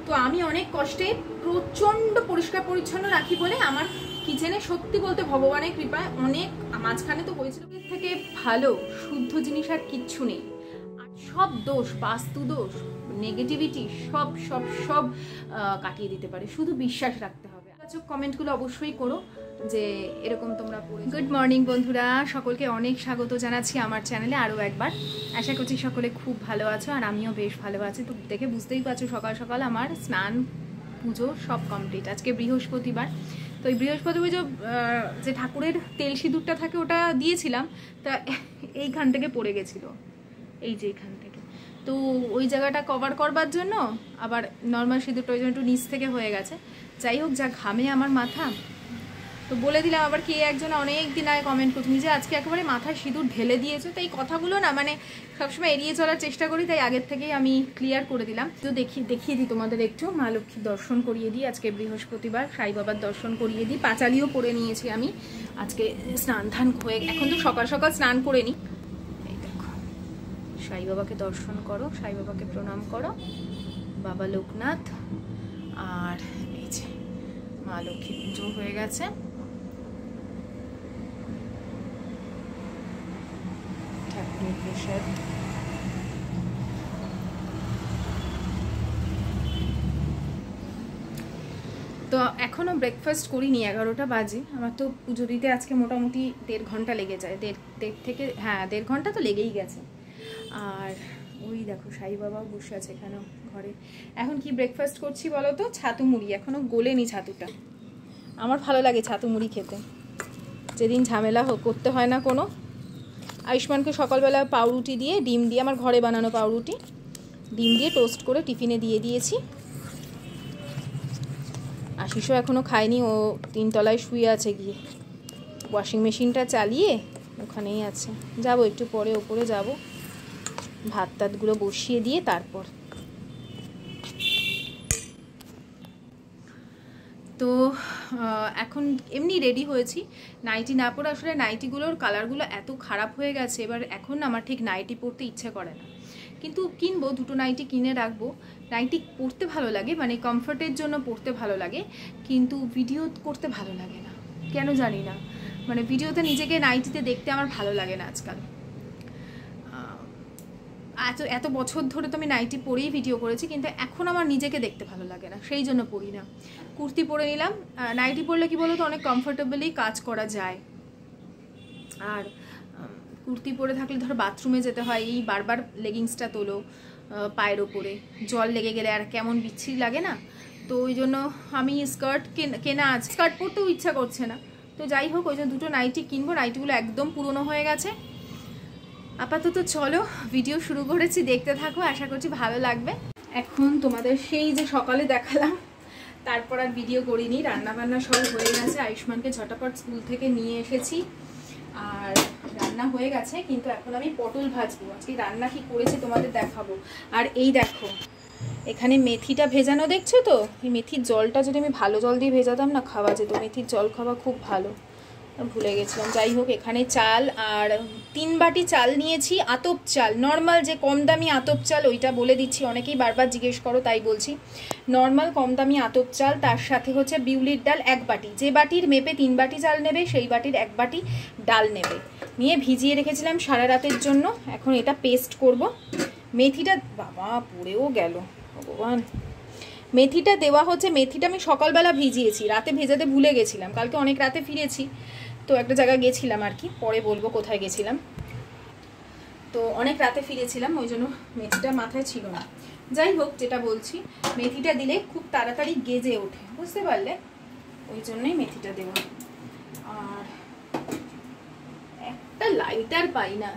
তো আমি অনেক কষ্টে প্রচন্ড পরিষ্কার পরিচ্ছন্ন রাখি বলে আমার কিচেনে সত্যি বলতে ভগবানের কৃপায় অনেক মাঝখানে তো হয়েছিল, এর থেকে ভালো শুদ্ধ জিনিস আর কিচ্ছু নেই। আর সব দোষ, বাস্তু দোষ, নেগেটিভিটি সব সব সব কাটিয়ে দিতে পারে, শুধু বিশ্বাস রাখতে হবে। কমেন্টগুলো অবশ্যই করো যে এরকম তোমরা পড়ে। গুড মর্নিং বন্ধুরা, সকলকে অনেক স্বাগত জানাচ্ছি আমার চ্যানেলে আরও একবার। আশা করছি সকলে খুব ভালো আছো আর আমিও বেশ ভালো আছি। তো দেখে বুঝতেই পারছো সকাল সকাল আমার স্নান পুজো সব কমপ্লিট। আজকে বৃহস্পতিবার, তো এই বৃহস্পতিবার যে ঠাকুরের তেল সিঁদুরটা থাকে ওটা দিয়েছিলাম, তা এইখান থেকে পড়ে গেছিলো, এই যে এইখান থেকে। তো ওই জায়গাটা কভার করবার জন্য আবার নর্মাল সিঁদুরটা ওই জন্য একটু নিচ থেকে হয়ে গেছে। যাই হোক, যা ঘামে আমার মাথা, তো বলে দিলাম। আবার কে একজন অনেক দিন আগে কমেন্ট করছেন যে আজকে একেবারে মাথায় সিঁদুর ঢেলে দিয়েছো। তো এই কথাগুলো না মানে সবসময় এড়িয়ে চলার চেষ্টা করি, তাই আগের থেকেই আমি ক্লিয়ার করে দিলাম। তো দেখিয়ে দিই তোমাদের একটু মা লক্ষ্মীর দর্শন করিয়ে দিই। আজকে বৃহস্পতিবার, সাই বাবার দর্শন করিয়ে দিই। পাঁচালিও পরে নিয়েছি আমি আজকে, স্নান ধান হয়ে, এখন তো সকাল সকাল স্নান করে নিই। এই দেখো, সাই বাবাকে দর্শন করো, সাই বাবাকে প্রণাম করো, বাবা লোকনাথ, আর এই যে মা লক্ষ্মী পুজো হয়ে গেছে। ঠাকুরের প্রসাদ, তো এখনও ব্রেকফাস্ট করিনি, 11টা বাজে। আমার তো পুজো দিতে আজকে মোটামুটি 1.5 ঘন্টা লেগে যায়, দেড় ঘন্টা তো লেগেই গেছে। আর ওই দেখো সাই বাবা বসে আছে এখানেও ঘরে। এখন কি ব্রেকফাস্ট করছি বলো তো? ছাতু মুড়ি, এখনও গোলেনি ছাতুটা। আমার ভালো লাগে ছাতু মুড়ি খেতে, যেদিন ঝামেলা করতে হয় না কোনো। আয়ুষ্মানকে সকালবেলা পাউরুটি দিয়ে, ডিম দিয়ে, আমার ঘরে বানানো পাউরুটি, ডিম দিয়ে টোস্ট করে টিফিনে দিয়ে দিয়েছি। আশিসও এখনও খায়নি, ও 3 তলায় শুয়ে আছে গিয়ে, ওয়াশিং মেশিনটা চালিয়ে ওখানেই আছে। যাব একটু পরে ওপরে যাব, ভাত টাতগুলো বসিয়ে দিয়ে তারপর। তো এখন এমনি রেডি হয়েছি, নাইটি না পরে। আসলে নাইটিগুলোর কালারগুলো এত খারাপ হয়ে গেছে, এবার এখন আমার ঠিক নাইটি পরতে ইচ্ছে করে না, কিন্তু কিনবো, 2টো নাইটি কিনে রাখবো। নাইটি পরতে ভালো লাগে, মানে কমফর্টের জন্য পরতে ভালো লাগে, কিন্তু ভিডিও করতে ভালো লাগে না, কেন জানি না। মানে ভিডিওতে নিজেকে নাইটিতে দেখতে আমার ভালো লাগে না আজকাল। এত বছর ধরে তো আমি নাইটি পরেই ভিডিও করেছি, কিন্তু এখন আমার নিজেকে দেখতে ভালো লাগে না, সেই জন্য পরি না। কুর্তি পরে নিলাম। নাইটি পরলে কি বলো তো, অনেক কমফোর্টেবলি কাজ করা যায়। আর কুর্তি পরে থাকলে ধরো বাথরুমে যেতে হয়, এই বারবার লেগিংসটা তোলো পায়ের ওপরে, জল লেগে গেলে আর কেমন বিচ্ছিরি লাগে না। তো ওই জন্য আমি স্কার্ট কেনা আছে, স্কার্ট পরতেও ইচ্ছা করছে না। তো যাই হোক, ওই জন্য 2টো নাইটি কিনবো। নাইটিগুলো একদম পুরনো হয়ে গেছে। আপাতত চলো ভিডিও শুরু করেছি, দেখতে থাকো, আশা করছি ভালো লাগবে। এখন তোমাদের সেই যে সকালে দেখালাম, তারপর আর ভিডিও করিনি। রান্নাবান্না সব হয়ে গেছে, আয়ুষ্মানকে ঝটাপট স্কুল থেকে নিয়ে এসেছি, আর রান্না হয়ে গেছে। কিন্তু এখন আমি পটল ভাজবো। আজকে রান্না কি করেছি তোমাদের দেখাবো। আর এই দেখো, এখানে মেথিটা ভেজানো দেখছো তো, এই মেথির জলটা যদি আমি ভালো জল দিয়ে ভেজাতাম না, খাওয়া যেত। মেথির জল খাওয়া খুব ভালো, ভুলে গেছিলাম। যাই হোক, এখানে চাল, আর 3 বাটি চাল নিয়েছি, আতপ চাল, নর্মাল যে কম দামি আতপ চাল, ওইটা বলে দিচ্ছি, অনেকেই বারবার জিজ্ঞেস করো তাই বলছি। নর্মাল কম দামি আতপ চাল, তার সাথে হচ্ছে বিউলির ডাল 1 বাটি। যে বাটির মেপে 3 বাটি চাল নেবে, সেই বাটির 1 বাটি ডাল নেবে। নিয়ে ভিজিয়ে রেখেছিলাম সারা রাতের জন্য। এখন এটা পেস্ট করব। মেথিটা বাবা পড়েও গেল, ভগবান। মেথিটা দেওয়া হচ্ছে, মেথিটা আমি সকালবেলা ভিজিয়েছি, রাতে ভেজাতে ভুলে গেছিলাম। কালকে অনেক রাতে ফিরেছি, তো একটা জায়গায় গেছিলাম আর কি, পরে বলবো কোথায় গেছিলাম। তো অনেক রাতে ফিরেছিলাম, ওই জন্য মেথিটা মাথায় ছিল না। যাই হোক, যেটা বলছি, মেথিটা দিলে খুব তাড়াতাড়ি গেজে ওঠে, বুঝতে পারলে, ওই জন্যই মেথিটা দেওয়া। আর একটা লাইটার পাই না,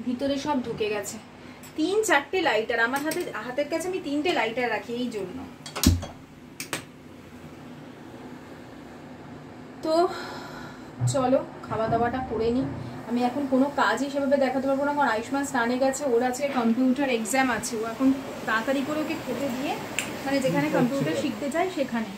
ভিতরে সব ঢুকে গেছে। 3-4টে লাইটার আমার হাতের কাছে, আমি 3টে লাইটার রাখি এই জন্য। তো চলো খাওয়া দাওয়াটা করে নিই। আমি এখন কোনো কাজই সেভাবে দেখাতে পারবো না, কারণ আয়ুষ্মান স্নানে গেছে, ওর আছে কম্পিউটার এক্সাম আছে। ও এখন তাড়াতাড়ি করে ওকে খেতে দিয়ে, মানে যেখানে কম্পিউটার শিখতে চাই সেখানে।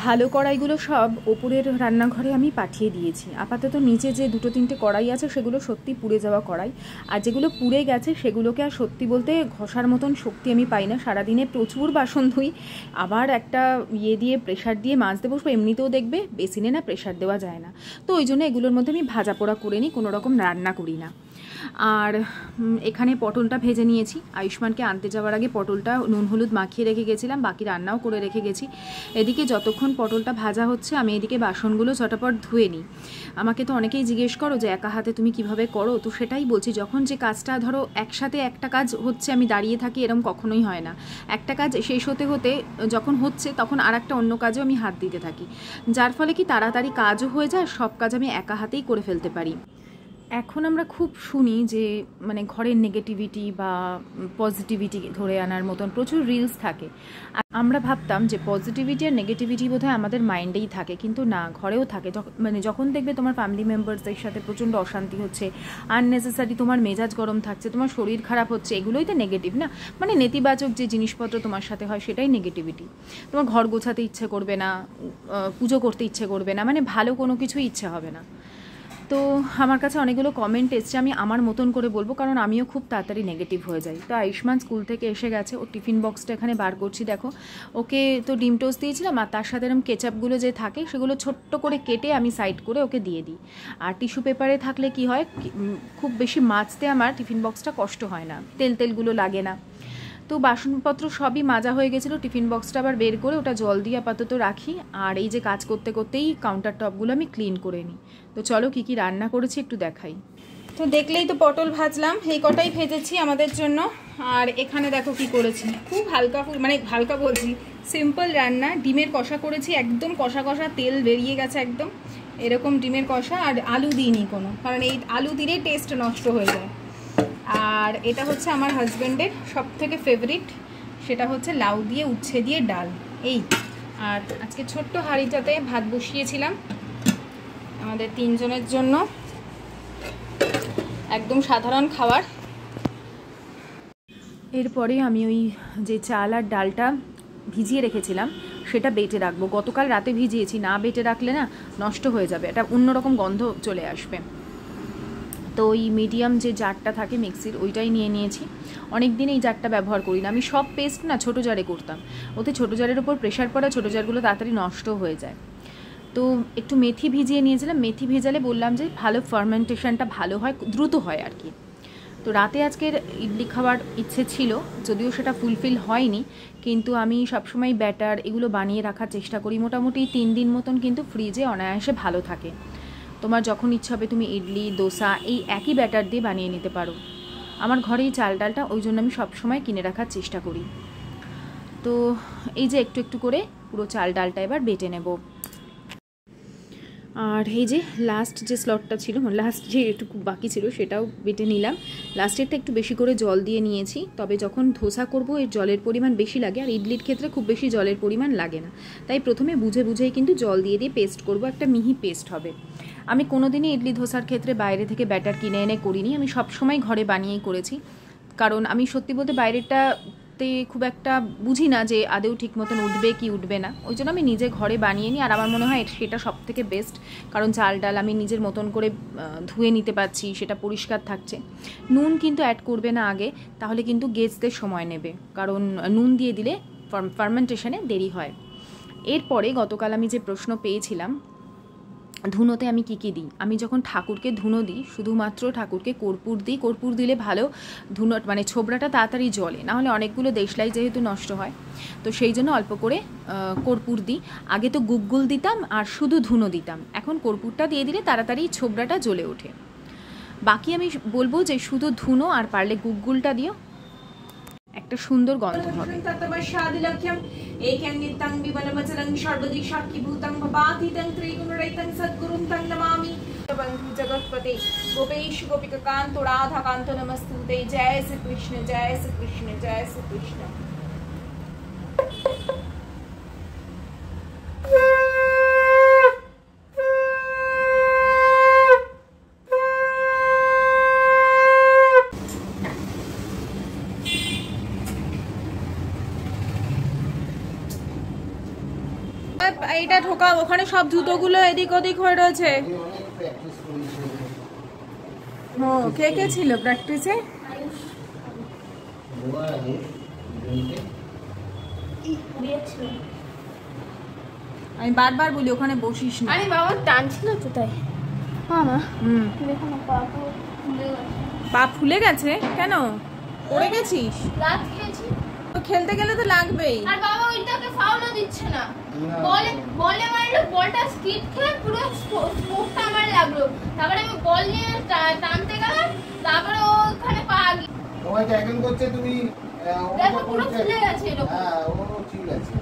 ভালো কড়াইগুলো সব ওপরের রান্নাঘরে আমি পাঠিয়ে দিয়েছি। আপাতত নিচে যে 2-3টে কড়াই আছে সেগুলো সত্যি পুড়ে যাওয়া কড়াই, আর যেগুলো পুড়ে গেছে সেগুলোকে আর সত্যি বলতে ঘষার মতন শক্তি আমি পাই না। সারাদিনে প্রচুর বাসন ধুই, আবার একটা দিয়ে প্রেশার দিয়ে মাজতে বসবো, এমনিতেও দেখবে বেসিনে না প্রেশার দেওয়া যায় না। তো ওই জন্য এগুলোর মধ্যে আমি ভাজা পোড়া করে নিই, কোনো রকম রান্না করি না। আর এখানে পটলটা ভেজে নিয়েছি। আয়ুষ্মানকে আনতে যাওয়ার আগে পটলটা নুন হলুদ মাখিয়ে রেখে গেছিলাম, বাকি রান্নাও করে রেখে গেছি। এদিকে যতক্ষণ পটলটা ভাজা হচ্ছে আমি এদিকে বাসনগুলো চটাপট ধুয়ে নিই। আমাকে তো অনেকেই জিজ্ঞেস করো যে একা হাতে তুমি কিভাবে করো, তো সেটাই বলছি, যখন যে কাজটা ধরো একসাথে একটা কাজ হচ্ছে আমি দাঁড়িয়ে থাকি এরকম কখনোই হয় না। একটা কাজ শেষ হতে হতে যখন হচ্ছে তখন আর একটা অন্য কাজেও আমি হাত দিতে থাকি, যার ফলে কি তাড়াতাড়ি কাজও হয়ে যায়, সব কাজ আমি একা হাতেই করে ফেলতে পারি। এখন আমরা খুব শুনি যে মানে ঘরের নেগেটিভিটি বা পজিটিভিটি ধরে আনার মতন প্রচুর রিলস থাকে। আমরা ভাবতাম যে পজিটিভিটি আর নেগেটিভিটি বোধহয় আমাদের মাইন্ডেই থাকে, কিন্তু না, ঘরেও থাকে। মানে যখন দেখবে তোমার ফ্যামিলি মেম্বার্সদের সাথে প্রচণ্ড অশান্তি হচ্ছে, আননেসেসারি তোমার মেজাজ গরম থাকছে, তোমার শরীর খারাপ হচ্ছে, এগুলোই তো নেগেটিভ না? মানে নেতিবাচক যে জিনিসপত্র তোমার সাথে হয় সেটাই নেগেটিভিটি। তোমার ঘর গোছাতে ইচ্ছে করবে না, পুজো করতে ইচ্ছে করবে না, মানে ভালো কোনো কিছুই ইচ্ছে হবে না। তো আমার কাছে অনেকগুলো কমেন্ট এসছে, আমি আমার মতন করে বলবো, কারণ আমিও খুব তাড়াতাড়ি নেগেটিভ হয়ে যাই। তো আয়ুষ্মান স্কুল থেকে এসে গেছে, ও টিফিন বক্সটা এখানে বার করছি, দেখো। ওকে তো ডিম টোস্ট দিয়েছিলাম, আর তার সাথে এরকম কেচাপগুলো যে থাকে সেগুলো ছোট্ট করে কেটে আমি সাইড করে ওকে দিয়ে দিই। আর টিস্যু পেপারে থাকলে কি হয়, খুব বেশি মাজতে আমার টিফিন বক্সটা কষ্ট হয় না, তেলগুলো লাগে না। তো বাসনপত্র সবই মাজা হয়ে গেছিলো, টিফিন বক্সটা আবার বের করে ওটা জল দিয়ে আপাতত রাখি। আর এই যে কাজ করতে করতেই কাউন্টার টপগুলো আমি ক্লিন করে নিই। তো চলো কী কী রান্না করেছি একটু দেখাই। তো দেখলেই তো পটল ভাজলাম, এই কটাই ভেজেছি আমাদের জন্য। আর এখানে দেখো কি করেছি, খুব হালকা, মানে হালকা বলছি, সিম্পল রান্না। ডিমের কষা করেছি, একদম কষা কষা, তেল বেরিয়ে গেছে একদম এরকম ডিমের কষা। আর আলু দিইনি কোনো, কারণ এই আলু দিলেই টেস্ট নষ্ট হয়ে যায়। আর এটা হচ্ছে আমার হাজব্যান্ডের সব থেকে ফেভারিট, সেটা হচ্ছে লাউ দিয়ে উচ্ছে দিয়ে ডাল। এই আর আজকে ছোট্ট হাঁড়িটাতে ভাত বসিয়েছিলাম আমাদের 3 জনের জন্য, একদম সাধারণ খাবার। এরপরে আমি ওই যে চাল আর ডালটা ভিজিয়ে রেখেছিলাম সেটা বেটে রাখবো। গতকাল রাতে ভিজিয়েছি, না বেটে রাখলে না নষ্ট হয়ে যাবে, একটা অন্যরকম গন্ধ চলে আসবে। তো ওই মিডিয়াম যে জারটা থাকে মিক্সির, ওইটাই নিয়ে নিয়েছি। অনেক দিন এই জারটা ব্যবহার করি না, আমি সব পেস্ট না ছোটো জারে করতাম, ওতে ছোটো জারের ওপর প্রেশার পড়া, ছোটো জারগুলো তাড়াতাড়ি নষ্ট হয়ে যায়। তো একটু মেথি ভিজিয়ে নিয়েছিলাম, মেথি ভেজালে বললাম যে ভালো ফার্মেন্টেশনটা ভালো হয়, দ্রুত হয় আর কি। তো রাতে আজকের ইডলি খাওয়ার ইচ্ছে ছিল, যদিও সেটা ফুলফিল হয়নি, কিন্তু আমি সবসময় ব্যাটার এগুলো বানিয়ে রাখার চেষ্টা করি। মোটামুটি 3 দিন মতন কিন্তু ফ্রিজে অনায়াসে ভালো থাকে। তোমার যখন ইচ্ছা হবে তুমি ইডলি দোসা এই একই ব্যাটার দিয়ে বানিয়ে নিতে পারো। আমার ঘরেই চাল ডালটা, ওই জন্য আমি সবসময় কিনে রাখার চেষ্টা করি। তো এই যে একটু একটু করে পুরো চাল ডালটা এবার বেটে নেব। আর এই যে লাস্ট যে স্লটটা ছিল, লাস্ট যে একটু বাকি ছিল সেটাও বেটে নিলাম। লাস্টেরটা একটু বেশি করে জল দিয়ে নিয়েছি, তবে যখন ধোসা করব এর জলের পরিমাণ বেশি লাগে, আর ইডলির ক্ষেত্রে খুব বেশি জলের পরিমাণ লাগে না, তাই প্রথমে বুঝেই কিন্তু জল দিয়ে পেস্ট করব, একটা মিহি পেস্ট হবে। আমি কোনোদিনই ইডলি ধোসার ক্ষেত্রে বাইরে থেকে ব্যাটার কিনে এনে করিনি, আমি সবসময় ঘরে বানিয়েই করেছি। কারণ আমি সত্যি বলতে বাইরেরটা খুব একটা বুঝি না যে আদেও ঠিক মতন উঠবে কি উঠবে না, ওই জন্য আমি নিজে ঘরে বানিয়ে নিই। আর আমার মনে হয় সেটা সব থেকে বেস্ট, কারণ চাল ডাল আমি নিজের মতন করে ধুয়ে নিতে পারছি, সেটা পরিষ্কার থাকছে। নুন কিন্তু অ্যাড করবে না আগে, তাহলে কিন্তু গেজতে সময় নেবে, কারণ নুন দিয়ে দিলে ফার্মেন্টেশনে দেরি হয়। এরপরে গতকাল আমি যে প্রশ্ন পেয়েছিলাম ধুনোতে আমি কি দিই, আমি যখন ঠাকুরকে ধুনো দিই শুধুমাত্র ঠাকুরকে কর্পূর দিই। কর্পূর দিলে ভালো ধুনো, মানে ছোবড়াটা তাড়াতাড়ি জ্বলে, নাহলে অনেকগুলো দেশলাই যেহেতু নষ্ট হয়, তো সেই জন্য অল্প করে কর্পূর দিই। আগে তো গুগ্গুল দিতাম আর শুধু ধুনো দিতাম, এখন কর্পূরটা দিয়ে দিলে তাড়াতাড়ি ছোবড়াটা জ্বলে ওঠে। বাকি আমি বলবো যে শুধু ধুনো আর পারলে গুগ্গুলটা দিও, একটা সুন্দর গন্ধ হবে। জগৎপতে গোপেশ গোপিকা কান্ত রাধা কান্ত নমস্তুতে। জয় শ্রী কৃষ্ণ, জয় শ্রী কৃষ্ণ, জয় শ্রী কৃষ্ণ। এইটা ঢোকা, ওখানে সব জুতোগুলো এদিক ওদিক হয়ে রয়েছে। ও কে কে ছিল প্র্যাকটিসে? আমি বারবার বলি ওখানে বসিস না। আরে বাবা টানছিল তো তাই। হ্যাঁ না দেখো না পা ফুলে গেছে কেন? পড়ে গেছিস? রাত খেয়েছি। খেলতে গেলে তো লাগবেই। আর বাবা ওইটাকে ফাউলও দিচ্ছে না, বলে মারলো, বলটা স্কিড খেয়ে পুরো স্পোকটা আমার লাগলো। তারপরে আমি বল নিয়ে টানতে গেলাম, তারপরে ওখানে পা গিয়ে তোমায় ট্যাকেল করছে, তুমি দেখো পুরো ফুলে গেছে এরকম। হ্যাঁ ও ঠিক আছে।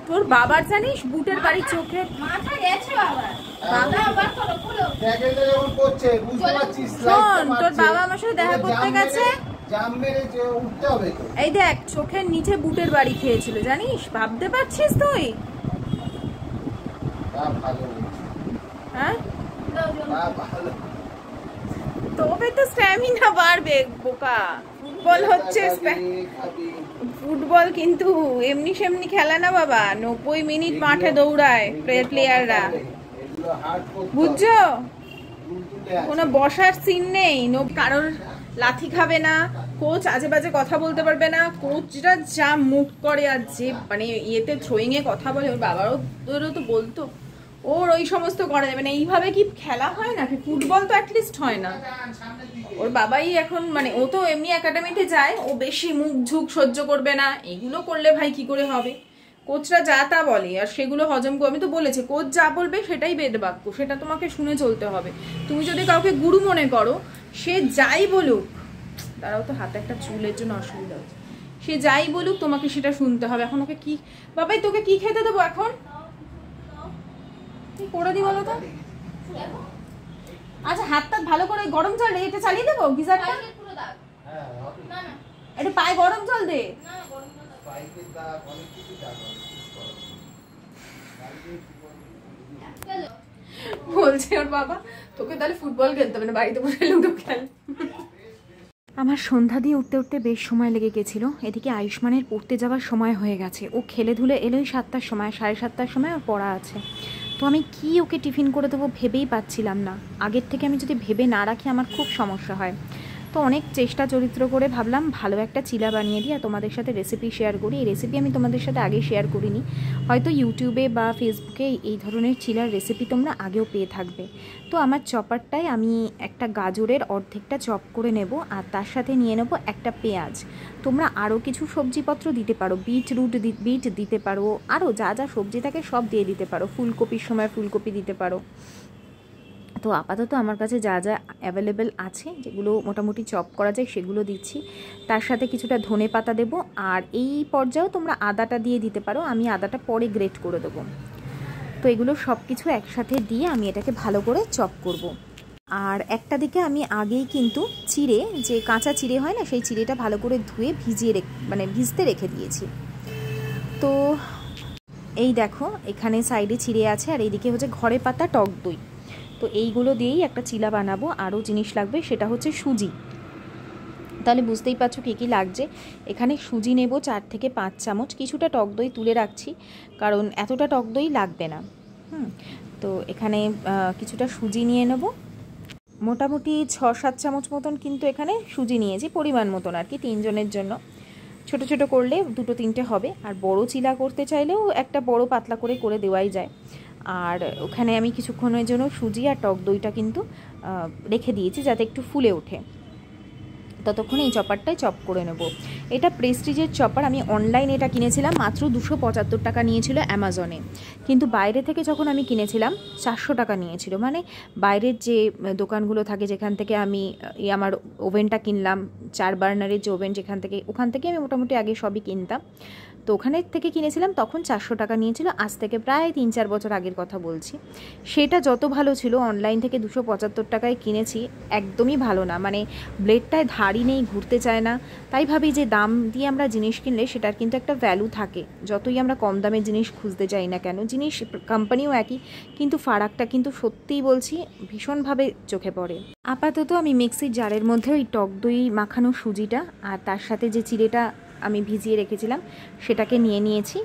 তোর বাবার জানিস বুটের বাড়ি চোখে মাথা গেছে বাবার। বাবা আবার করো খুলো। ট্যাকেলটা যখন করছে বুঝতে পারছিস, শোন, তোর বাবা আমার সাথে দেখা করতে গেছে, জাম মেরে উঠতে হবে তো। এই দেখ চোখের নিচে বুটের বাড়ি খেয়েছিল জানিস, ভাবতে পারছিস তুই? ভালো হ্যাঁ ভালো, তবে তো স্ট্যামিনা বাড়বে বোকা। ফুটবল হচ্ছে ফুটবল কিন্তু এমনি সেমনি খেলা না বাবা, 90 মিনিট মাঠে দৌড়ায় প্লেয়াররা, বুঝছো? কোনো বসার সিন নেই, কারোর লাথি খাবে না, কোচ আজে বাজে কথা বলতে পারবে না। কোচরা যা মুভ করে আর যে মানে ইয়েতে থ্রোয়িং এ কথা বলে, ওর বাবারও তো বলতো, ওর ওই সমস্ত করা যাবে না। এইভাবে কি খেলা হয় নাকি? ফুটবল তো অ্যাটলিস্ট হয় না। ওর বাবাই এখন মানে, ও তো এমনি একাডেমিতে যায়, ও বেশি মুখ ঝুঁক সহ্য করবে না। এগুলো করলে ভাই কি করে হবে? কোচরা যা তা বলে আর সেগুলো হজম করে, আমি তো বলেছি কোচ যা বলবে সেটাই বেদ বাক্য, সেটা তোমাকে শুনে চলতে হবে। তুমি যদি কাউকে গুরু মনে করো, সে যাই বলুক, তারাও তো হাতে একটা চুলের জন্য অসুবিধা হচ্ছে, সে যাই বলুক তোমাকে সেটা শুনতে হবে। এখন ওকে কি বাবাই, তোকে কি খেতে দেবো এখন? কি করে দি বলো তো? আচ্ছা হাতটা ভালো করে গরম জল দিয়ে এটা চালিয়ে দেবো গিজারটা। একটু পায়ে গরম জল দে। বলছে ওর বাবা তোকে তাহলে ফুটবল খেলতে হবে না, বাড়িতে বসে লুডো খেল। আমার সন্ধ্যা দিয়ে উঠতে উঠতে বেশ সময় লেগে গেছিল। এদিকে আয়ুষ্মানের পড়তে যাওয়ার সময় হয়ে গেছে, ও খেলে ধুলে এলোই 7টার সময়, 7:30টার সময় ওর পড়া আছে। তো আমি কি ওকে টিফিন করে দেবো ভেবেই পাচ্ছিলাম না। আগের থেকে আমি যদি ভেবে না রাখি আমার খুব সমস্যা হয়। তো অনেক চেষ্টা চরিত্র করে ভাবলাম ভালো একটা চিলা বানিয়ে দিই আর তোমাদের সাথে রেসিপি শেয়ার করি। এই রেসিপি আমি তোমাদের সাথে আগে শেয়ার করিনি, হয়তো ইউটিউবে বা ফেসবুকে এই ধরনের চিলার রেসিপি তোমরা আগেও পেয়ে থাকবে। তো আমার চপারটায় আমি একটা গাজরের অর্ধেকটা চপ করে নেব, আর তার সাথে নিয়ে নেব একটা পেঁয়াজ। তোমরা আরও কিছু সবজিপত্র দিতে পারো, বিট দিতে পারো, আরও যা যা সবজি থাকে সব দিয়ে দিতে পারো, ফুলকপির সময় ফুলকপি দিতে পারো। তো আপাতত আমার কাছে যা যা অ্যাভেলেবেল আছে, যেগুলো মোটামুটি চপ করা যায় সেগুলো দিচ্ছি। তার সাথে কিছুটা ধনে পাতা দেবো, আর এই পর্যায়েও তোমরা আদাটা দিয়ে দিতে পারো, আমি আদাটা পরে গ্রেট করে দেবো। তো এগুলো সব কিছু একসাথে দিয়ে আমি এটাকে ভালো করে চপ করব। আর একটা দিকে আমি আগেই কিন্তু চিড়ে, যে কাঁচা চিড়ে হয় না, সেই চিড়েটা ভালো করে ধুয়ে ভিজতে রেখে দিয়েছি। তো এই দেখো এখানে সাইডে চিড়ে আছে, আর এইদিকে হচ্ছে ঘরে পাতা টক দই। তো এইগুলো দিয়েই একটা চিলা বানাবো। আরও জিনিস লাগবে, সেটা হচ্ছে সুজি। তাহলে বুঝতেই পারছো কী কী লাগছে। এখানে সুজি নেব 4 থেকে 5 চামচ, কিছুটা টক দই তুলে রাখছি কারণ এতটা টক দই লাগবে না। তো এখানে কিছুটা সুজি নিয়ে নেব, মোটামুটি 6-7 চামচ মতন কিন্তু এখানে সুজি নিয়েছি, পরিমাণ মতন আর কি, 3 জনের জন্য। ছোট ছোট করলে 2-3টে হবে, আর বড় চিলা করতে চাইলেও একটা বড় পাতলা করে দেওয়াই যায়। আর ওখানে আমি কিছুক্ষণের জন্য সুজি আর টক দইটা কিন্তু রেখে দিয়েছি যাতে একটু ফুলে ওঠে। ততক্ষণে এই চপারটাই চপ করে নেব। এটা প্রেস্টিজের চপার, আমি অনলাইনে এটা কিনেছিলাম, মাত্র 275 টাকা নিয়েছিল অ্যামাজনে। কিন্তু বাইরে থেকে যখন আমি কিনেছিলাম 400 টাকা নিয়েছিল। মানে বাইরের যে দোকানগুলো থাকে যেখান থেকে আমি আমার ওভেনটা কিনলাম, 4 বার্নারের যে ওভেন, ওখান থেকে আমি মোটামুটি আগে সবই কিনতাম। তো ওখানে থেকে কিনেছিলাম তখন 400 টাকা নিয়েছিল, আজ থেকে প্রায় 3-4 বছর আগের কথা বলছি। সেটা যত ভালো ছিল, অনলাইন থেকে 275 টাকায় কিনেছি, একদমই ভালো না। মানে ব্লেডটায় ধারই নেই, ঘুরতে চায় না। তাই ভাবি যে দাম দিয়ে আমরা জিনিস কিনলে সেটার কিন্তু একটা ভ্যালু থাকে, যতই আমরা কম দামের জিনিস খুঁজতে যাই না কেন। জিনিস কোম্পানিও একই, কিন্তু ফারাকটা কিন্তু সত্যিই বলছি ভীষণভাবে চোখে পড়ে। আপাতত আমি মিক্সির জারের মধ্যে ওই টক দই মাখানো সুজিটা আর তার সাথে যে চিড়েটা আমি ভিজিয়ে রেখেছিলাম সেটাকে নিয়ে নিয়েছি।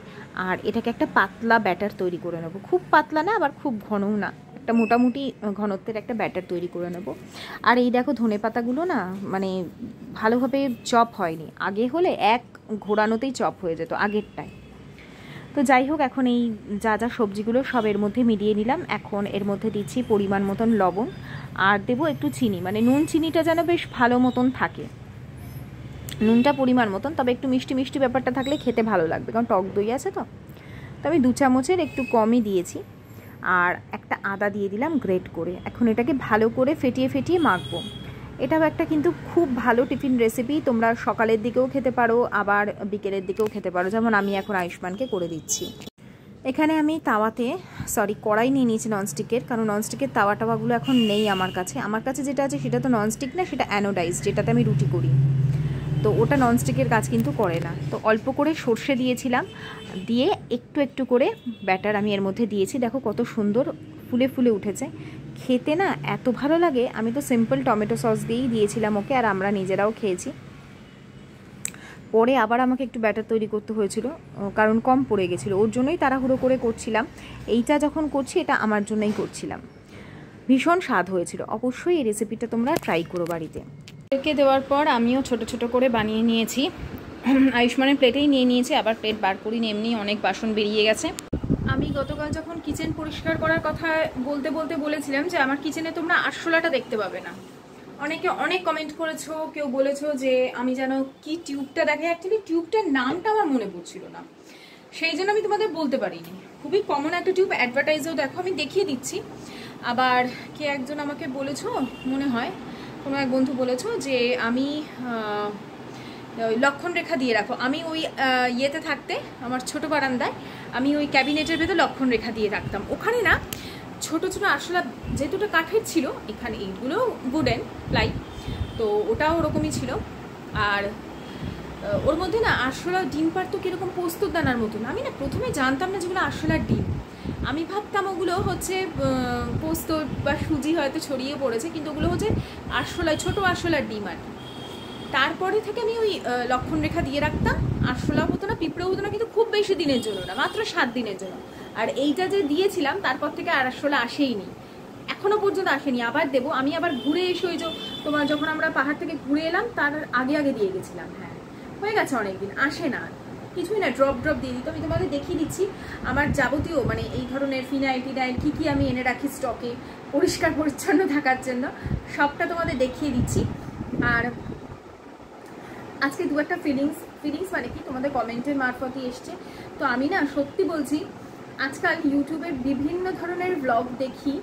আর এটাকে একটা পাতলা ব্যাটার তৈরি করে নেব, খুব পাতলা না আবার খুব ঘনও না, একটা মোটামুটি ঘনত্বের একটা ব্যাটার তৈরি করে নেব। আর এই দেখো ধনেপাতাগুলো না মানে ভালোভাবে চপ হয়নি, আগে হলে এক ঘোরানোতেই চপ হয়ে যেত আগেরটায়। তো যাই হোক, এখন এই যা যা সবজিগুলো সব এর মধ্যে মিলিয়ে নিলাম। এখন এর মধ্যে দিচ্ছি পরিমাণ মতন লবণ, আর দেবো একটু চিনি, মানে নুন চিনিটা যেন বেশ ভালো মতন থাকে, নুনটা পরিমাণ মতন, তবে একটু মিষ্টি মিষ্টি ব্যাপারটা থাকলে খেতে ভালো লাগবে, কারণ টক দই আছে তো আমি 2 চামচের একটু কমই দিয়েছি। আর একটা আদা দিয়ে দিলাম গ্রেট করে। এখন এটাকে ভালো করে ফেটিয়ে ফেটিয়ে মাখবো। এটাও একটা কিন্তু খুব ভালো টিফিন রেসিপি, তোমরা সকালের দিকেও খেতে পারো আবার বিকেলের দিকেও খেতে পারো, যেমন আমি এখন আয়ুষ্মানকে করে দিচ্ছি। এখানে আমি তাওয়াতে কড়াই নিয়ে নিয়েছি ননস্টিকের, কারণ ননস্টিকের তাওয়া টাওয়াগুলো এখন নেই আমার কাছে। আমার কাছে যেটা আছে সেটা তো ননস্টিক না, সেটা অ্যানোডাইজ, যেটাতে আমি রুটি করি, তো ওটা ননস্টিকের কাজ কিন্তু করে না। তো অল্প করে সর্ষে দিয়েছিলাম, দিয়ে একটু একটু করে ব্যাটার আমি এর মধ্যে দিয়েছি। দেখো কত সুন্দর ফুলে ফুলে উঠেছে, খেতে না এত ভালো লাগে। আমি তো সিম্পল টমেটো সস দিয়েই দিয়েছিলাম ওকে, আর আমরা নিজেরাও খেয়েছি। পরে আবার আমাকে একটু ব্যাটার তৈরি করতে হয়েছিল, কারণ কম পড়ে গেছিলো, ওর জন্যই তাড়াহুড়ো করে করছিলাম। এইটা যখন করছি এটা আমার জন্যই করছিলাম। ভীষণ স্বাদ হয়েছিল, অবশ্যই এই রেসিপিটা তোমরা ট্রাই করো বাড়িতে। একে দেওয়ার পর আমিও ছোট ছোট করে বানিয়ে নিয়েছি, আয়ুষ্মানের প্লেটেই নিয়ে নিয়েছি, আবার প্লেট বার করিনি, এমনি অনেক বাসন বেরিয়ে গেছে। আমি গতকাল যখন কিচেন পরিষ্কার করার কথা বলতে বলতে বলেছিলাম যে আমার কিচেনে তোমরা আরশোলাটা দেখতে পাবে না। অনেকে অনেক কমেন্ট করেছো, কেউ বলেছো যে আমি যেন কি টিউবটা দেখে, অ্যাকচুয়ালি টিউবটার নামটা আমার মনে পড়ছিল না, সেই জন্য আমি তোমাদের বলতে পারিনি। খুবই কমন একটা টিউব, অ্যাডভার্টাইজেও দেখো, আমি দেখিয়ে দিচ্ছি। আবার কে একজন আমাকে বলেছো, মনে হয় কোনো এক বন্ধু বলেছো যে আমি লক্ষণ রেখা দিয়ে রাখো। আমি ওই ইয়েতে থাকতে আমার ছোট বারান্দায় আমি ওই ক্যাবিনেটের ভেতর লক্ষণ রেখা দিয়ে রাখতাম। ওখানে না ছোট ছোট আরশোলা, যেহেতু ওটা কাঠের ছিল, এখানে এইগুলো উডেন প্লাই, তো ওটাও ওরকমই ছিল। আর ওর মধ্যে না আরশোলা ডিম পারতো কীরকম পোস্তর দানার মতন। আমি না প্রথমে জানতাম না যেগুলো আরশোলার ডিম, আমি ভাবতাম ওগুলো হচ্ছে পোস্ত বা সুজি হয়তো ছড়িয়ে পড়েছে, কিন্তু ওগুলো হচ্ছে আরশোলায় ছোটো আরশোলার ডিম আর কি। তারপরে থেকে আমি ওই লক্ষণ রেখা দিয়ে রাখতাম, আরশোলা হতো না, পিঁপড়েও হতো না, কিন্তু খুব বেশি দিনের জন্য না, মাত্র 7 দিনের জন্য। আর এইটা যে দিয়েছিলাম তারপর থেকে আর আরশোলা আসেইনি, এখনো পর্যন্ত আসেনি। আবার দেবো, আমি আবার ঘুরে এসে ওই যে তোমার যখন আমরা পাহাড় থেকে ঘুরে এলাম তার আগে আগে দিয়ে গেছিলাম, হ্যাঁ হয়ে গেছে অনেকদিন, আসে না কিছুই না, ড্রপ ড্রপ দিয়ে দিত। আমি তোমাদের দেখিয়ে দিচ্ছি আমার যাবতীয় মানে এই ধরনের ফিনাইল টিনাইল কী কী আমি এনে রাখি স্টকে পরিষ্কার পরিচ্ছন্ন থাকার জন্য, সবটা তোমাদের দেখিয়ে দিচ্ছি। আর আজকে দু একটা ফিলিংস মানে কি তোমাদের কমেন্টের মারফতই এসছে। তো আমি না সত্যি বলছি, আজকাল ইউটিউবের বিভিন্ন ধরনের ব্লগ দেখি,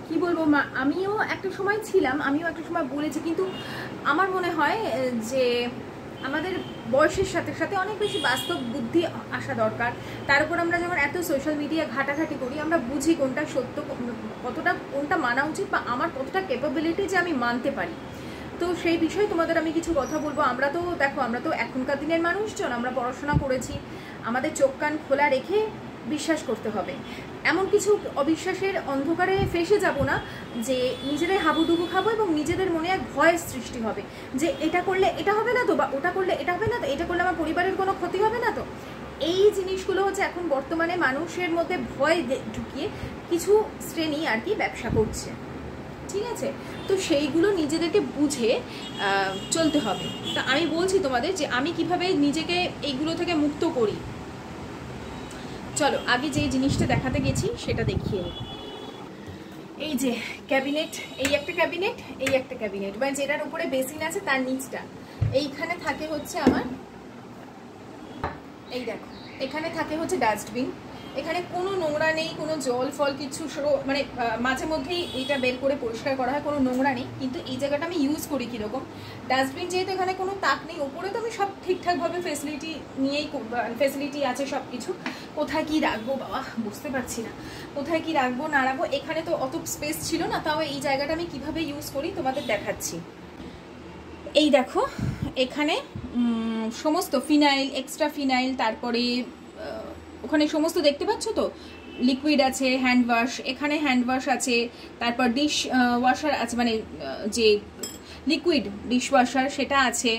কি বলবো, আমিও একটা সময় ছিলাম, আমিও একটা সময় বলেছি, কিন্তু আমার মনে হয় যে আমাদের বয়সের সাথে সাথে অনেক বেশি বাস্তব বুদ্ধি আসা দরকার। তার উপর আমরা যখন এত সোশ্যাল মিডিয়া ঘাটাঘাটি করি, আমরা বুঝি কোনটা সত্য, কতটা কোনটা মানা উচিত, বা আমার কতটা ক্যাপাবিলিটি যে আমি মানতে পারি। তো সেই বিষয়ে তোমাদের আমি কিছু কথা বলবো। আমরা তো দেখো, আমরা তো এখনকার দিনের মানুষজন, আমরা পড়াশোনা করেছি, আমাদের চোখ কান খোলা রেখে বিশ্বাস করতে হবে। এমন কিছু অবিশ্বাসের অন্ধকারে ফেসে যাব না যে নিজেদের হাবুডুবু খাবো এবং নিজেদের মনে এক ভয়ের সৃষ্টি হবে যে এটা করলে এটা হবে না তো, বা ওটা করলে এটা হবে না তো, এটা করলে আমার পরিবারের কোনো ক্ষতি হবে না তো। এই জিনিসগুলো হচ্ছে এখন বর্তমানে মানুষের মধ্যে ভয় ঢুকিয়ে কিছু শ্রেণী আর কি ব্যবসা করছে, ঠিক আছে? তো সেইগুলো নিজেদেরকে বুঝে চলতে হবে। তা আমি বলছি তোমাদের যে আমি কিভাবে নিজেকে এইগুলো থেকে মুক্ত করি। চলো আগে যে জিনিসটা দেখাতে গেছি সেটা দেখিয়ে নিই। এই যে ক্যাবিনেট, এই একটা ক্যাবিনেট, এই একটা ক্যাবিনেট, মানে যেটার উপরে বেসিন আছে তার নিচটা, এইখানে থাকে হচ্ছে আমার, এই দেখো এখানে থাকে হচ্ছে ডাস্টবিন। এখানে কোনো নোংরা নেই, কোনো জল ফল কিছু, মানে মাঝে মধ্যেই এইটা বের করে পরিষ্কার করা হয়, কোনো নোংরা নেই। কিন্তু এই জায়গাটা আমি ইউজ করি কীরকম, ডাস্টবিন যেহেতু এখানে কোনো তাক নেই, ওপরে তো আমি সব ঠিকঠাকভাবে ফেসিলিটি নিয়েই, ফেসিলিটি আছে সব কিছু। কোথায় কি রাখবো বাবা বুঝতে পারছি না, কোথায় কি রাখবো না রাখবো। এখানে তো অত স্পেস ছিল না, তাও এই জায়গাটা আমি কিভাবে ইউজ করি তোমাদের দেখাচ্ছি। এই দেখো এখানে সমস্ত ফিনাইল, এক্সট্রা ফিনাইল, তারপরে ওখানে সমস্ত দেখতে পাচ্ছ তো, লিকুইড আছে, হ্যান্ড ওয়াশ, এখানে হ্যান্ড ওয়াশ আছে, তারপর ডিশ ওয়াশার আছে, মানে যে লিকুইড ডিশওয়াশার সেটা আছে,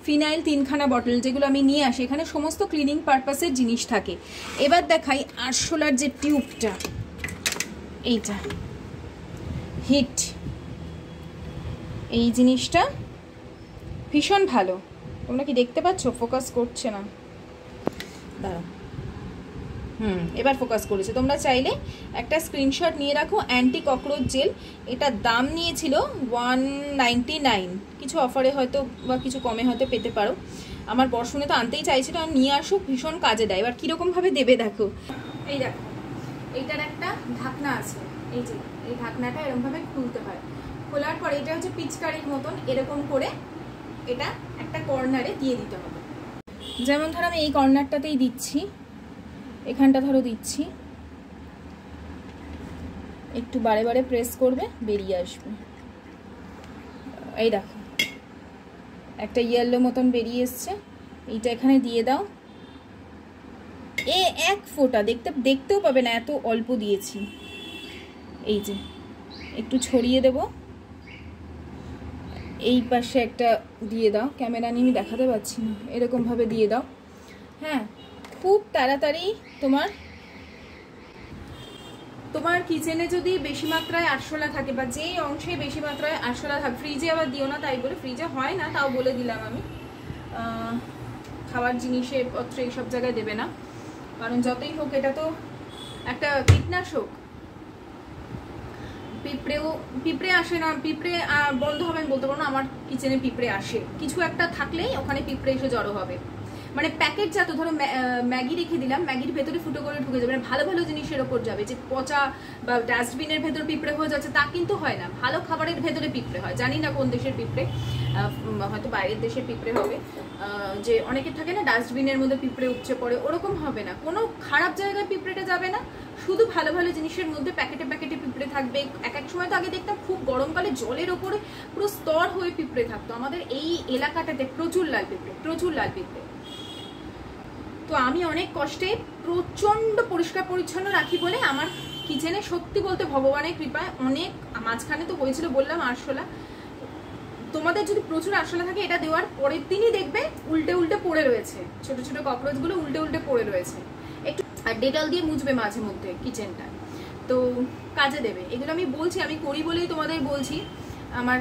ফিনাইল 3খানা বটল যেগুলো আমি নিয়ে আসি, এখানে সমস্ত ক্লিনিং পারপাসের জিনিস থাকে। এবার দেখাই আরশোলার যে টিউবটা, এইটা হিট, এই জিনিসটা ভীষণ ভালো। তোমরা কি দেখতে পাচ্ছ? ফোকাস করছে না, দাঁড়াও। এবার ফোকাস করেছে। তোমরা চাইলে একটা স্ক্রিনশট নিয়ে রাখো। অ্যান্টি ককরোচ জেল, এটার দাম নিয়েছিল 199, কিছু অফারে হয়তো বা কিছু কমে হয়তো পেতে পারো। আমার বর শুনে তো আনতেই চাইছিল, আর নিয়ে আসুক, ভীষণ কাজে দেয়। এবার কীরকমভাবে দেবে দেখো, এই দেখো এইটার একটা ঢাকনা আছে, এই যে এই ঢাকনাটা এরকমভাবে খুলতে হয়। খোলার পরে এটা হচ্ছে পিচকারির মতন, এরকম করে এটা একটা কর্নারে দিয়ে দিতে হবে। যেমন ধরো আমি এই কর্নারটাতেই দিচ্ছি, এখানটা ধরো দিচ্ছি, একটু বারে বারে প্রেস করবে, বেরিয়ে আসবে। এই দেখো একটা ইয়েলো মতন বেরিয়ে এসছে, এইটা এখানে দিয়ে দাও। এক ফোঁটা দেখতেও পাবে না, এত অল্প দিয়েছি। এই যে একটু ছড়িয়ে দেব, এই পাশে একটা দিয়ে দাও। ক্যামেরা নিয়ে আমি দেখাতে পারছি না, এরকমভাবে দিয়ে দাও। হ্যাঁ, খুব তাড়াতাড়ি তোমার কিচেনে যদি বেশি মাত্রায় আরশোলা থাকে, বা যেই অংশে বেশি মাত্রায় আরশোলা থাকে, ফ্রিজে আবার দিও না, তাই বলে ফ্রিজে হয় না, তাও বলে দিলাম আমি। খাবার জিনিসে পত্রে এইসব জায়গায় দেবে না, কারণ যতই হোক এটা তো একটা কীটনাশক। পিঁপড়ে আসে না, পিঁপড়ে বন্ধ হবে আমি বলতে পারবো না। আমার কিচেনে পিঁপড়ে আসে, কিছু একটা থাকলেই ওখানে পিঁপড়ে এসে জড়ো হবে। মানে প্যাকেট জাত, ধরো ম্যাগি রেখে দিলাম, ম্যাগির ভেতরে ফুটো করে ঢুকে যাবে, মানে ভালো ভালো জিনিসের ওপর যাবে। যে পচা বা ডাস্টবিনের ভেতরে পিঁপড়ে হয়ে যাচ্ছে তা কিন্তু হয় না, ভালো খাবারের ভেতরে পিঁপড়ে হয়। জানি না কোন দেশের পিঁপড়ে, হয়তো বাইরের দেশের পিঁপড়ে হবে। যে অনেকের থাকে না ডাস্টবিনের মধ্যে পিঁপড়ে উপচে পড়ে, ওরকম হবে না। কোনো খারাপ জায়গায় পিঁপড়েটা যাবে না, শুধু ভালো ভালো জিনিসের মধ্যে প্যাকেটে প্যাকেটে পিঁপড়ে থাকবে। এক এক সময় তো আগে দেখতাম খুব গরমকালে জলের ওপরে পুরো স্তর হয়ে পিঁপড়ে থাকতো। আমাদের এই এলাকাটাতে প্রচুর লাল পিঁপড়ে। তো আমি অনেক কষ্টে প্রচন্ড পরিষ্কার পরিচ্ছন্ন রাখি বলে আমার কিচেনে সত্যি বলতে ভগবানের কৃপায় অনেক, মাঝখানে তো হয়েছিল বললাম আরশোলা। তোমাদের যদি প্রচুর আরশোলা থাকে, এটা দেওয়ার পরের দিনই দেখবে উল্টে উল্টে পড়ে রয়েছে, ছোট ছোট ককরোচ গুলো উল্টে উল্টে পড়ে রয়েছে। একটু আর ডেটল দিয়ে মুছবে মাঝে মধ্যে কিচেনটা, তো কাজে দেবে। এগুলো আমি বলছি, আমি করি বলেই তোমাদের বলছি। আমার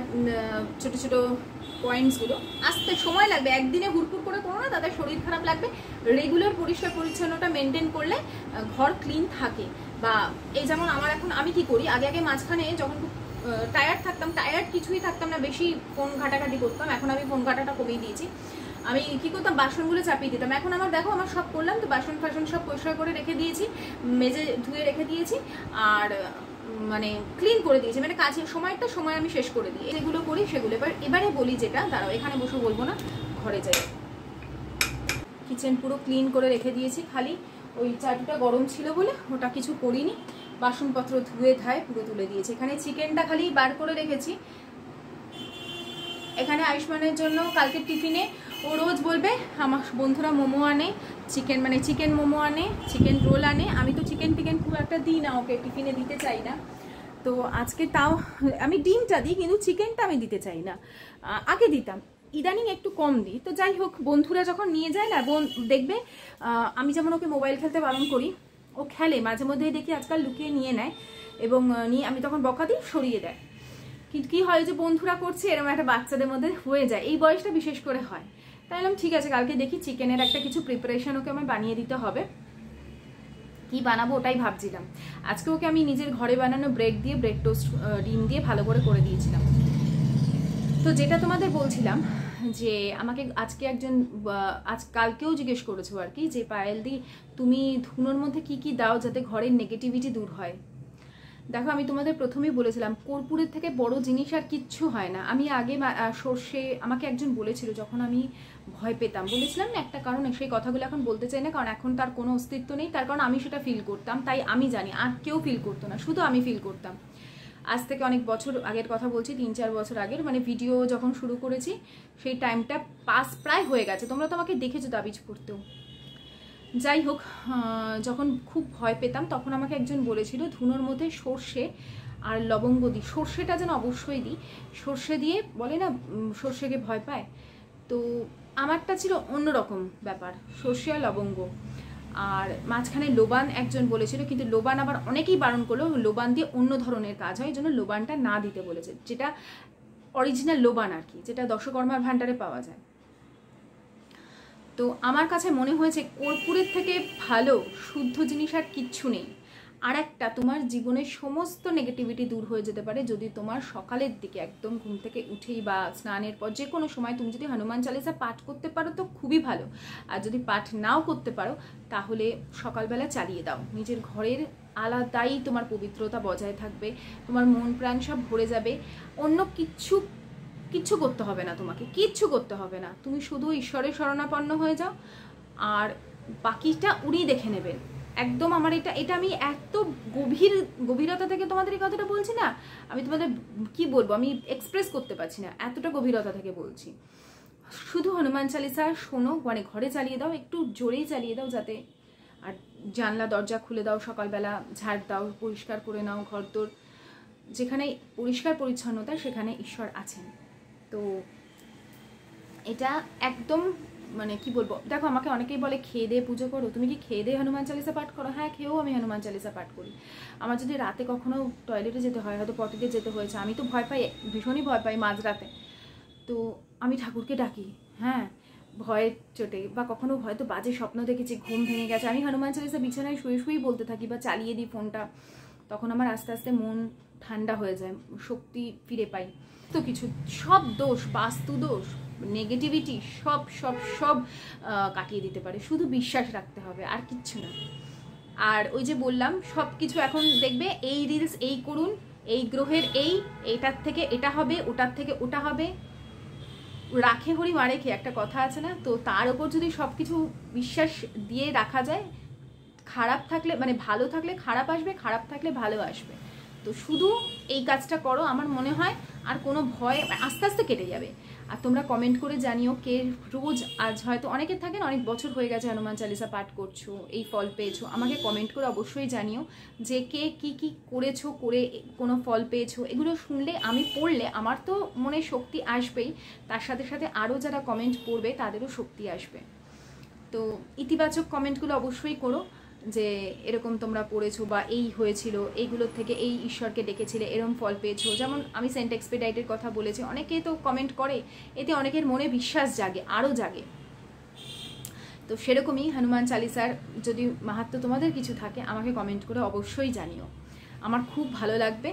ছোট ছোট পয়েন্টসগুলো আসতে সময় লাগবে, একদিনে হুড়পুর করে করো না, তাদের শরীর খারাপ লাগবে। রেগুলার পরিষ্কার পরিচ্ছন্নতা মেনটেন করলে ঘর ক্লিন থাকে। বা এই যেমন আমার এখন আমি কি করি, আগে মাঝখানে যখন খুব টায়ার্ড থাকতাম, কিছুই থাকতাম না, বেশি ফোন ঘাটাঘাটি করতাম। এখন আমি ফোন ঘাটাটা কমিয়ে দিয়েছি। আমি কি করতাম, বাসনগুলো চাপিয়ে দিতাম। এখন আমার দেখো আমার সব করলাম, তো বাসন ফাসন সব পরিষ্কার করে রেখে দিয়েছি, মেজে ধুয়ে রেখে দিয়েছি, আর মানে ক্লিন করে দিয়েছি। মানে কাজের সময় আমি শেষ করে দিই, যেগুলো করি সেগুলো। এবারে বলি যেটা, দাঁড়াও এখানে বসে বলবো না, ঘরে যাই। কিচেন পুরো ক্লিন করে রেখে দিয়েছি, খালি ওই চাটুটা গরম ছিল বলে ওটা কিছু করিনি। বাসনপত্র ধুয়ে ধায় পুরো তুলে দিয়েছি। এখানে চিকেনটা খালি বার করে রেখেছি। এখানে আয়ুষ্মানের জন্য কালকে টিফিনে ও রোজ বলবে আমার বন্ধুরা মোমো আনে, চিকেন মোমো আনে, চিকেন রোল আনে। আমি তো চিকেন খুব একটা দিই না, ওকে টিফিনে দিতে চাই না। তো আজকে তাও আমি ডিমটা দিই, কিন্তু চিকেনটা আমি দিতে চাই না। আগে দিতাম, ইদানিং একটু কম দিই। তো যাই হোক, বন্ধুরা যখন নিয়ে যায় না, দেখবে আমি যেমন ওকে মোবাইল খেলতে বারণ করি, ও খেলে মাঝে মধ্যেই দেখি আজকাল লুকিয়ে নিয়ে নেয়, এবং নিয়ে আমি তখন বকা দিই, সরিয়ে দেয়। কিন্তু কি হয়, যে বন্ধুরা করছে এরকম একটা বাচ্চাদের মধ্যে হয়ে যায়, এই বয়সটা বিশেষ করে হয়। তাই বললাম ঠিক আছে, কালকে দেখি চিকেনের একটা কিছু প্রিপারেশন ওকে আমার বানিয়ে দিতে হবে। কি বানাবো ওটাই ভাবছিলাম। আজকে ওকে আমি নিজের ঘরে বানানো ব্রেড টোস্ট ডিম দিয়ে ভালো করে দিয়েছিলাম। তো যেটা তোমাদের বলছিলাম, যে আমাকে আজকে একজন কালকেও জিজ্ঞেস করেছো আর কি, যে পায়েলদি তুমি ধুনোর মধ্যে কি দাও যাতে ঘরের নেগেটিভিটি দূর হয়। দেখো, আমি তোমাদের প্রথমেই বলেছিলাম কর্পূরের থেকে বড় জিনিস আর কিচ্ছু হয় না। আমি আগে সর্ষে, আমাকে একজন বলেছিল যখন আমি ভয় পেতাম, বলেছিলাম না একটা কারণে, সেই কথাগুলো এখন বলতে চাই না, কারণ এখন তার কোনো অস্তিত্ব নেই। তার কারণ আমি সেটা ফিল করতাম, তাই আমি জানি, আর কেউ ফিল করতো না, শুধু আমি ফিল করতাম। আজ থেকে অনেক বছর আগের কথা বলছি, 3-4 বছর আগের, মানে ভিডিও যখন শুরু করেছি সেই টাইমটা প্রায় হয়ে গেছে। তোমরা তো আমাকে দেখেছো তাবিজ পড়তেও। যাই হোক, যখন খুব ভয় পেতাম তখন আমাকে একজন বলেছিল ধুনোর মধ্যে সর্ষে আর লবঙ্গ দিই, সর্ষেটা যেন অবশ্যই দিই। সর্ষে দিয়ে বলে না সর্ষেকে ভয় পায়, তো আমারটা ছিল অন্যরকম ব্যাপার, সর্ষে আর লবঙ্গ। আর মাঝখানে লোবান একজন বলেছিল, কিন্তু লোবান আবার অনেকেই বারণ করলো, লোবান দিয়ে অন্য ধরনের কাজ হয়, এই জন্য লোবানটা না দিতে বলেছে, যেটা অরিজিনাল লোবান আর কি, যেটা দশকর্মার ভাণ্ডারে পাওয়া যায়। তো আমার কাছে মনে হয়েছে কর্পূরের থেকে ভালো শুদ্ধ জিনিস আর কিচ্ছু নেই। আর একটা, তোমার জীবনের সমস্ত নেগেটিভিটি দূর হয়ে যেতে পারে যদি তোমার সকালের দিকে একদম ঘুম থেকে উঠেই বা স্নানের পর যে কোনো সময় তুমি যদি হনুমান চালিসা পাঠ করতে পারো তো খুবই ভালো। আর যদি পাঠ নাও করতে পারো তাহলে সকালবেলা চালিয়ে দাও। নিজের ঘরের আলাদাই তোমার পবিত্রতা বজায় থাকবে, তোমার মন প্রাণ সব ভরে যাবে। অন্য কিচ্ছু করতে হবে না, তোমাকে কিচ্ছু করতে হবে না, তুমি শুধু ঈশ্বরের শরণাপন্ন হয়ে যাও, আর বাকিটা উনি দেখে নেবেন। একদম আমার এটা আমি এত গভীরতা থেকে তোমাদের এই কথাটা বলছি না, আমি তোমাদের কি বলবো, আমি এক্সপ্রেস করতে পারছি না, এতটা গভীরতা থেকে বলছি। শুধু হনুমান চালিসা শোনো, মানে ঘরে চালিয়ে দাও, একটু জোরেই চালিয়ে দাও যাতে, আর জানলা দরজা খুলে দাও, সকালবেলা ঝাড় দাও, পরিষ্কার করে নাও ঘর তোর, যেখানে পরিষ্কার পরিচ্ছন্নতা সেখানে ঈশ্বর আছেন। তো এটা একদম মানে কি বলবো, দেখো আমাকে অনেকেই বলে খেয়ে দিয়ে পুজো করো, তুমি কি খেয়ে দিয়ে হনুমান চালিসা পাঠ করো? হ্যাঁ, খেয়েও আমি হনুমান চালিসা পাঠ করি। আমার যদি রাতে কখনো টয়লেটে যেতে হয়, হয়তো পটিতে যেতে হয়েছে, আমি তো ভয় পাই, ভীষণই ভয় পাই মাঝরাতে, তো আমি ঠাকুরকে ডাকি, হ্যাঁ, ভয়ের চোটে, বা কখনো হয়তো বাজে স্বপ্ন দেখেছি, ঘুম ভেঙে গেছে, আমি হনুমান চালিসা বিছানায় শুয়েই বলতে থাকি বা চালিয়ে দিই ফোনটা, তখন আমার আস্তে আস্তে মন ঠান্ডা হয়ে যায়, শক্তি ফিরে পাই। তো কিছু সব দোষ, বাস্তু দোষ, নেগেটিভিটি সব সব সব কাটিয়ে দিতে পারে, শুধু বিশ্বাস রাখতে হবে, আর কিচ্ছু না। আর ওই যে বললাম সব কিছু এখন দেখবে, এই রিলস এই করুন, এই গ্রহের এইটার থেকে এটা হবে, ওটার থেকে ওটা হবে, রাখে হরি মারে খেয়ে একটা কথা আছে না, তো তার ওপর যদি সব কিছু বিশ্বাস দিয়ে রাখা যায়, খারাপ থাকলে মানে ভালো থাকলে খারাপ আসবে, খারাপ থাকলে ভালো আসবে। তো শুধু এই কাজটা করো, আমার মনে হয় আর কোনো ভয় আস্তে আস্তে কেটে যাবে। আর তোমরা কমেন্ট করে জানিও কে রোজ, আজ হয়তো অনেকের থাকেন অনেক বছর হয়ে গেছে হনুমান চালিসা পাঠ করছো, এই ফল পেয়েছো, আমাকে কমেন্ট করে অবশ্যই জানিও যে কে কি কি করেছো, করে কোনো ফল পেয়েছো। এগুলো শুনলে, আমি পড়লে আমার তো মনে শক্তি আসবেই, তার সাথে সাথে আরও যারা কমেন্ট পড়বে তাদেরও শক্তি আসবে। তো ইতিবাচক কমেন্টগুলো অবশ্যই করো, যে এরকম তোমরা পড়েছো বা এই হয়েছিল, এইগুলোর থেকে এই ঈশ্বরকে ডেকেছিলে, এরকম ফল পেয়েছো। যেমন আমি সেন্ট এক্সপেডাইটের কথা বলেছি, অনেকে তো কমেন্ট করে, এতে অনেকের মনে বিশ্বাস জাগে, আরও জাগে। তো সেরকমই হনুমান চালিসার যদি মাহাত্ম্য তোমাদের কিছু থাকে আমাকে কমেন্ট করে অবশ্যই জানিও, আমার খুব ভালো লাগবে।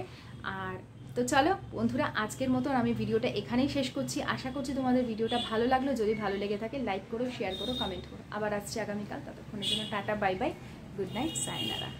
আর তো চলো বন্ধুরা, আজকের মতন আমি ভিডিওটা এখানেই শেষ করছি। আশা করছি তোমাদের ভিডিওটা ভালো লাগলো, যদি ভালো লেগে থাকে লাইক করো, শেয়ার করো, কমেন্ট করো। আবার আসছি আগামীকাল, ততক্ষণের জন্য tata, bye bye, good night, sayonara.